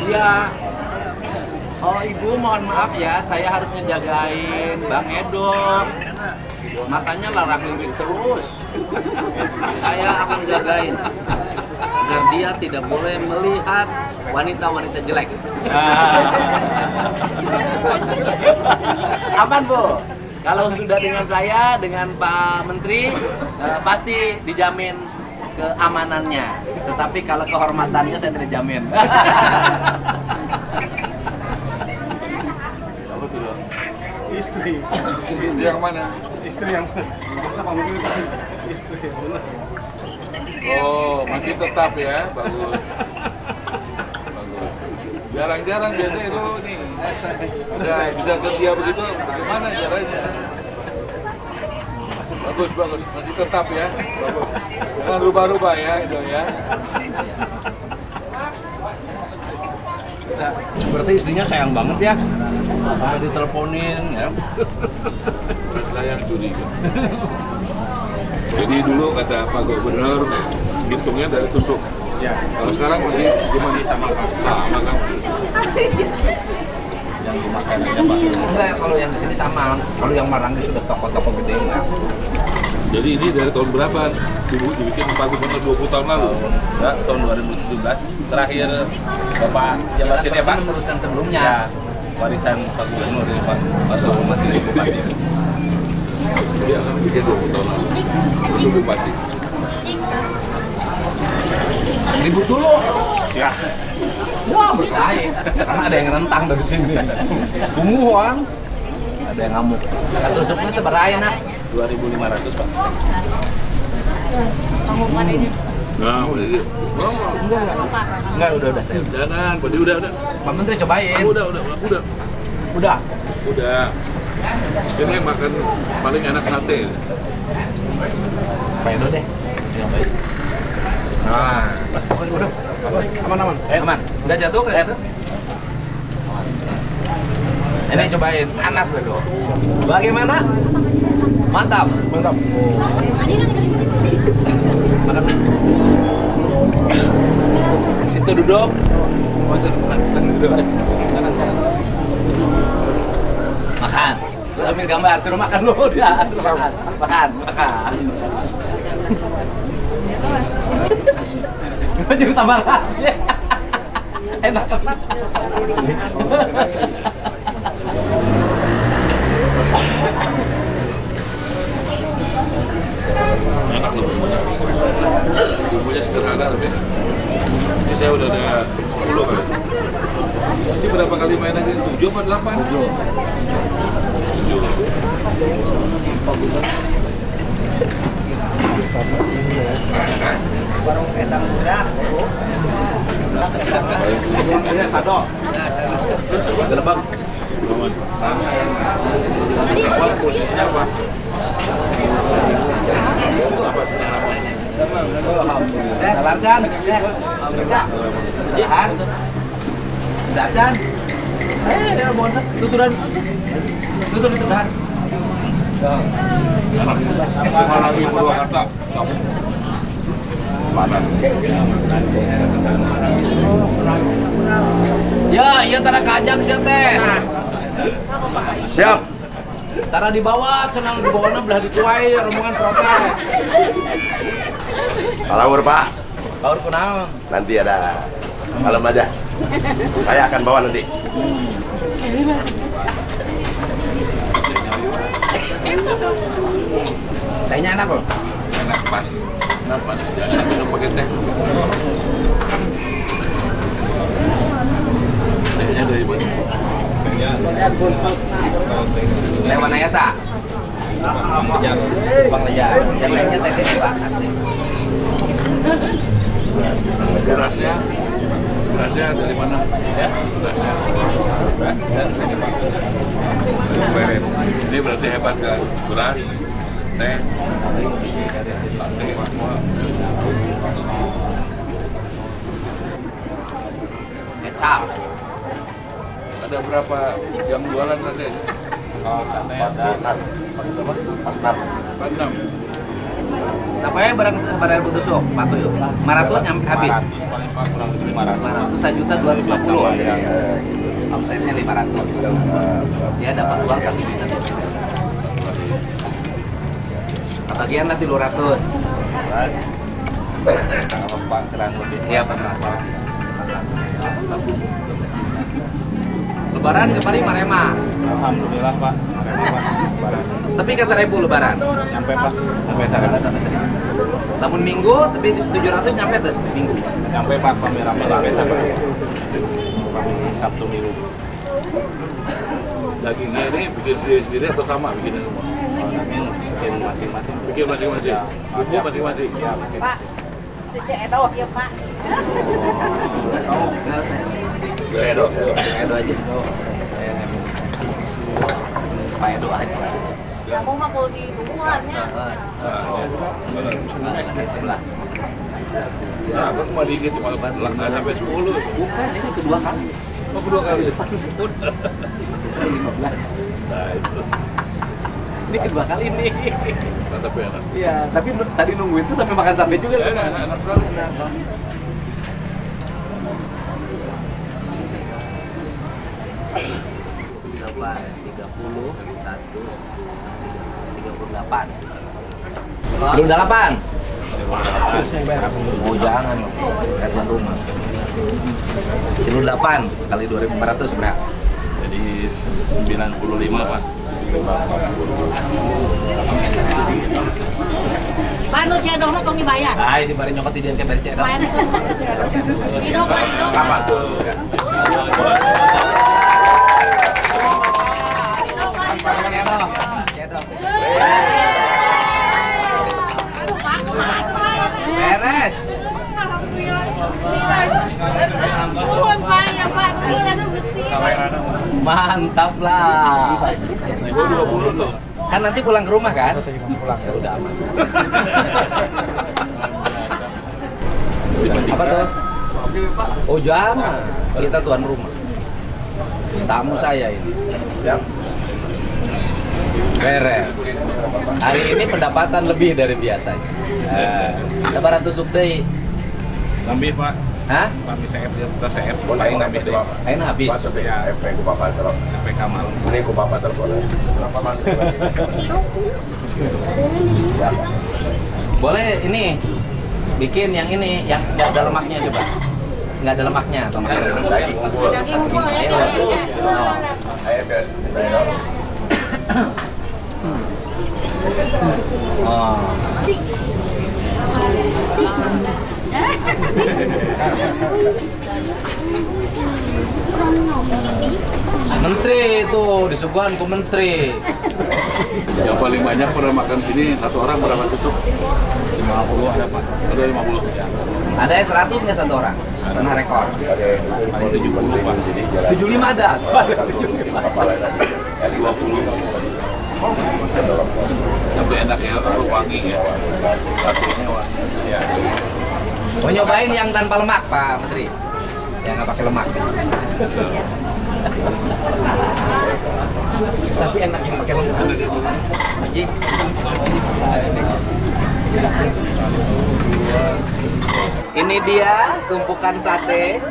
Iya. Oh ibu mohon maaf ya, saya harus ngejagain Bang Edo. Makanya larang lirik terus. Saya akan jagain agar dia tidak boleh melihat wanita-wanita jelek. Aman Bu? Kalau sudah dengan saya, dengan Pak Menteri, pasti dijamin keamanannya. Tetapi kalau kehormatannya saya tidak jamin. Istri yang mana? Istri yang mana? Istri yang mana? Oh, masih tetap ya, bagus. Bagus. Jarang-jarang biasanya itu nih. Bisa setia begitu, bagaimana caranya? Bagus, bagus, masih tetap ya, bagus. Jangan rubah-rubah ya, itu ya. Berarti istrinya sayang banget ya, sampai diteleponin ya. Saya yang curiga. Jadi dulu kata Pak Gubernur, hitungnya dari tusuk. Ya. Kalau sekarang masih gimana? Sama kan? Yang dimakan aja Pak. Enggak, kalau yang di sini sama. Kalau yang Maranggi sudah toko-toko gede enggak. Jadi ini dari tahun berapa? Dulu dibikin Pak Gubernur 20 tahun lalu. Enggak, tahun 2017 terakhir Bapak jabat sini ya Pak. Urusan sebelumnya. Ya, warisan Pak Gubernur ini Pak, masuk masih di Bupati. Dia akan bikin 20 tahun lalu. Untuk Bupati. Ribut dulu. Ya. Wah berkait. Karena ada yang rentang dari sini. Kumuhan. Ada yang ngamuk. Satu supnya seberapa nak? 2.500 Pak. Nah, udah sih. Enggak, udah saya. Jangan, Pak, udah. Pak Menteri cobain. Udah. Udah. Udah. Ini makan paling enak sate. Pak Edo deh. Nyobain. Nah, udah. Aman. Aman. Udah jatuh ke air? Ini cobain, panas Bedo. Bagaimana? Mantap. Makan. Situ duduk. Makan. Sudah ambil gambar, suruh makan dulu dia. Makan. Jadi tambah rahasia. Enak. Enak loh bumbunya. Bumbunya sederhana tapi ini saya udah ada 10 kan. Ini berapa kali main aja? 7 apa 8? 7. Warung Esang Muda. Ini sado. Gelebak. Posisinya apa? Apa sebenarnya? Jalan kan? Jalan. Jalan. Dia bonus. Tuturan. Tutur itu dah. Rumah lagi Purwakarta. Ya, iya tara kajak sih teh. Siap. Tara dibawa, cenang dibawana belah dituai rombongan protes. Kalawur Pak. Kaur kunaon? Nanti ada malam aja. Saya akan bawa nanti. Tehnya enak loh. Enak pas. Kenapa? Jangan minum pakai teh. Tehnya dari mana? Teh mana ya sa? Bang Lejar. Yang tehnya teh sini Pak asli. Berasnya dari mana? Ya? Berasnya. Ini berarti hebat kan? Beras, teh, Kecap. ada berapa jam jualan sate? Partner. 46. Sampai barang barang tusuk, patuh yuk. 500 nyampe habis. 500 paling Pak, kurang lebih 500. 500 1.250. Omsetnya 500. Dia dapat uang 1 juta. Bagian nanti 200. Kalau Pak kurang lebih. Iya 400. Lebaran kemarin Marema. Alhamdulillah Pak. Lebaran. Tapi ke 1.000 lebaran. Nyampe Pak. Nyampe Sampai 1.000. Namun minggu tapi 700 nyampe tuh minggu. Nyampe Pak kami rame-rame sampai Sabtu Minggu. Dagingnya ini bikin sendiri atau sama bikinnya semua? Daging bikin masing-masing. Bikin masing-masing. Bumbu masing-masing. Ya, masing. Pak, cek edo ya Pak. Edo aja. Pak Edo aja. Kamu mah kalau di hubungannya. Sebelah. Nah, kan cuma dikit, cuma nggak sampai 10. Bukan, ini kedua kali. Oh, kedua kali. 15. Nah, itu. Ini kedua kali nih. Nah, tapi enak. Iya, tapi tadi nungguin tuh sampai makan sampai juga. Enak sekali. Berapa? 30, 38. 38. Oh jangan loh, kayak tuan rumah. 38 kali 2.500 berapa? Jadi 95 Pak. Pak, nu cedok mah kong dibayar. Ah, ini bareng nyokot dia kayak bercedok. Bayar itu. Hidop Pak, hidop. Apa tuh? Aduh Pak, kemana Pak? Beres. Nuhun Pak, ya Pak. Nuhun atuh Gusti. Mantap lah. 20 tuh. Kan nanti pulang ke rumah kan? Pulang ya udah aman. Apa tuh? Oh jangan. Kita tuan rumah. Tamu saya ini. Ya. Beres. Hari ini pendapatan lebih dari biasanya. Lebaran tusuk deh. Nambih Pak. Hah? Kami CF dia kita CF paling nambih deh. Ayo habis. Pas ya, efek ku papa terus. Sampai Kamal. Ini ku papa terus. Berapa mas? Ya. Boleh ini bikin yang ini yang nggak ada lemaknya coba. Nggak ada lemaknya atau Daging unggul. Daging unggul ya, Ayo. dagingnya. Ayo ke. Oh. Menteri itu disuguhan ke menteri. Yang paling banyak pernah makan sini satu orang berapa tusuk? 50 ada Pak. Ada 50 ya. Ada yang 100 nggak satu orang? Pernah rekor. Paling 70 Pak. Jadi jalan. 75 ada. Kepala tadi. 20. Tapi enak ya, kalau wangi ya. Satunya wangi. Ya. Mau nyobain yang tanpa lemak Pak Menteri? Yang nggak pakai lemak. Tapi enak yang pakai lemak. Lagi. Ini dia tumpukan sate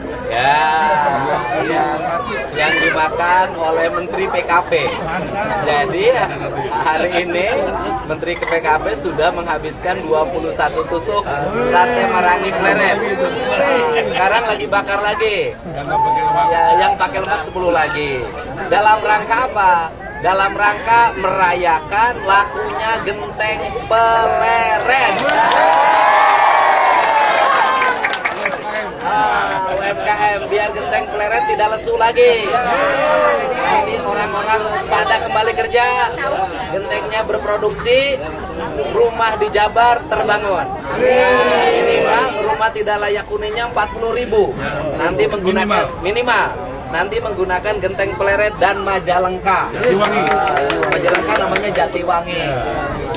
yang dimakan oleh Menteri PKP. Jadi hari ini Menteri PKP sudah menghabiskan 21 tusuk sate Marangi Pleret. Sekarang lagi bakar lagi. Ya, yang pakai lemak 10 lagi. Dalam rangka apa? Dalam rangka merayakan lakunya Genteng Pleret. UMKM biar Genteng Pleret tidak lesu lagi. Nanti orang-orang pada kembali kerja, gentengnya berproduksi, rumah di Jabar terbangun. Minimal rumah tidak layak huninya 40.000. Nanti menggunakan minimal. Nanti menggunakan Genteng Pleret dan Majalengka. Majalengka namanya Jatiwangi.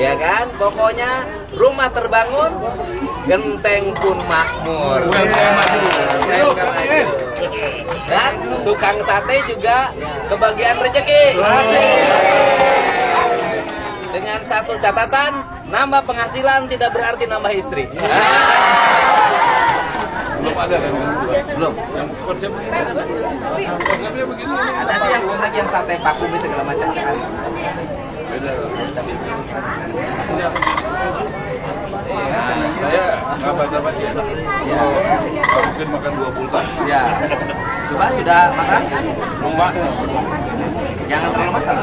Ya kan? Pokoknya rumah terbangun, genteng pun makmur. UMKM maju. Dan tukang sate juga kebagian rezeki. Dengan satu catatan, nambah penghasilan tidak berarti nambah istri. Belum ada kan? Belum. Yang konsep begini ada. Konsepnya begini. Ada sih yang unik yang sate paku segala macam kan. Beda. Saya nggak basa-basi ya. Ya. Mungkin makan 2 pulsa. Ya. Coba sudah matang? Rumah. Jangan terlalu matang.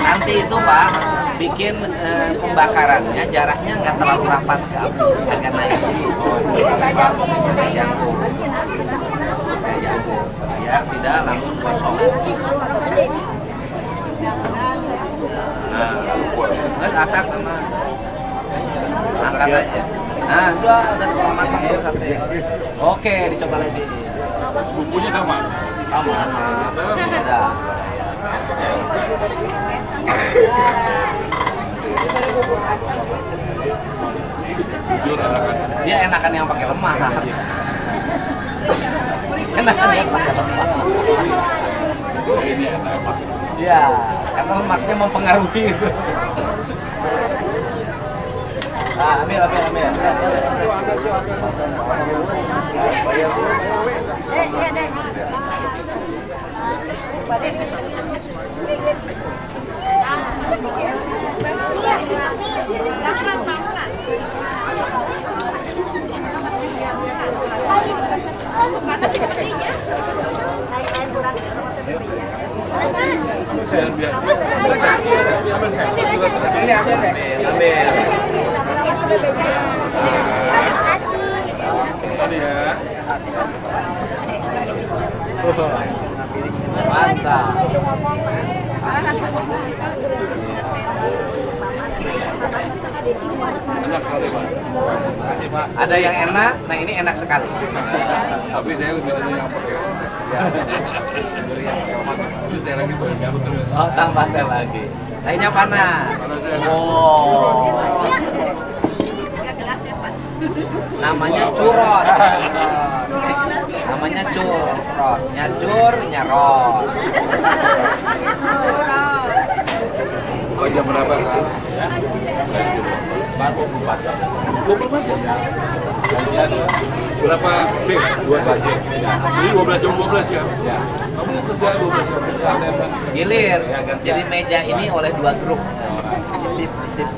Nanti itu Pak bikin pembakarannya jaraknya nggak terlalu rapat ke api agar naik. Kayak jagung. Biar tidak langsung kosong. Nah, terus asak sama angkat aja. Nah, udah setengah matang tuh sate. Oke, dicoba lagi. Bumbunya sama. Sama. Udah. Jujur enakan. Dia enakan yang pakai lemak. Enakan yang pakai lemak. Ini enak. Iya, karena lemaknya mempengaruhi itu. Nah, ambil. Iya deh. Biar. Ambil. Tadi ya. Mantap. Enak sekali Pak. Makasih Pak. Ada yang enak, nah ini enak sekali. Tapi saya lebih senang yang pakai. Dari yang kemat. Itu saya lagi boleh nyambut terus. Oh, tambah teh lagi. Tehnya panas. Panas ya. Oh. Namanya curot. Namanya curot. Nyacur, nyerot. Oh, jam berapa kan? Baru 24 jam. Berapa shift? 2 shift. Jadi 12 jam 12 ya? Ya. Kamu kerja 12 jam. Gilir. Jadi meja ini oleh 2 grup. Titip.